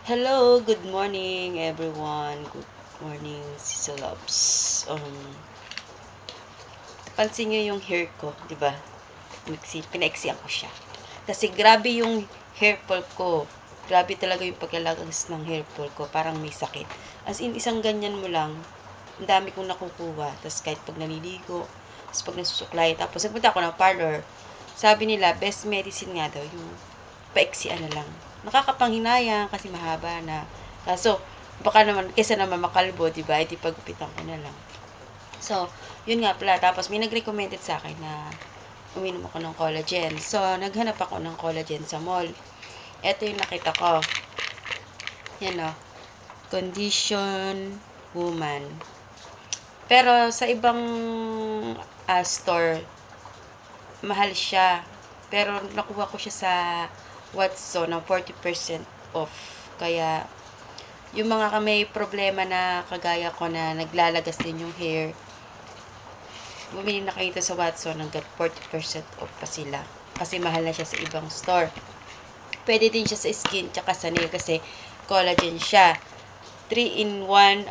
Hello, good morning everyone. Good morning, Sisa Loves. Pansin niyo yung hair ko, di ba? Pinaiksi ako siya. Kasi grabe yung hair fall ko. Grabe talaga yung pagkalagas ng hair fall ko. Parang may sakit. As in, isang ganyan mo lang, ang dami kong nakukuha. Tapos kahit pag naliligo, tapos pag nasusuklay, tapos nagpunta ako ng parlor, sabi nila, best medicine nga daw, yung paiksian na lang. Nakakapanghinayang kasi mahaba na. Kaso, baka naman, kesa naman makalbo, diba? Iti pagupitan ko na lang. So, yun nga pala. Tapos, may nag-recommended sa akin na uminom ako ng collagen. So, naghanap ako ng collagen sa mall. Ito yung nakita ko. Yan o. Condition Woman. Pero, sa ibang store, mahal siya. Pero, nakuha ko siya sa Watson ng 40% off. Kaya, yung mga may problema na kagaya ko na naglalagas din yung hair, bumili na kayo ito sa Watson, hanggang 40% off pa sila. Kasi mahal na siya sa ibang store. Pwede din siya sa skin, tsaka sa nail kasi collagen siya. 3-in-1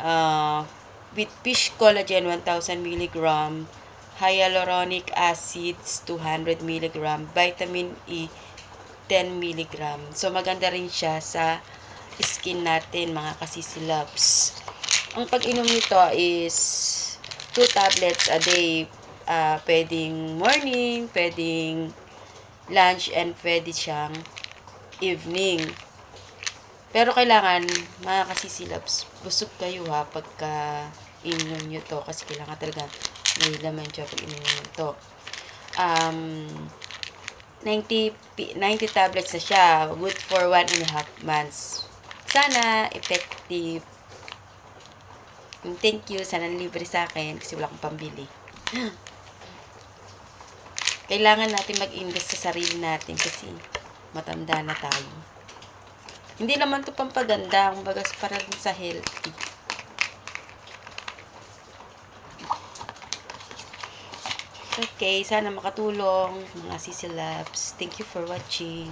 with fish collagen 1000 mg, hyaluronic acids 200 mg, vitamin E 10 mg. So maganda rin siya sa skin natin, mga kasisi loves. Ang pag-inom nito is 2 tablets a day. Pwedeng morning, pwedeng lunch, and pwede siyang evening. Pero kailangan, mga kasisilabs, busog kayo ha pagka inom nyo to. Kasi kailangan talaga may laman siya pag inom nyo to. 90 tablets na siya. Good for 1.5 months. Sana effective. Thank you. Sana libre sa akin kasi wala akong pambili. Kailangan natin mag-invest sa sarili natin kasi matanda na tayo. Hindi naman to pampaganda, kumbaga para din sa healthy. Okay, sana makatulong mga Sisi Labs. Thank you for watching.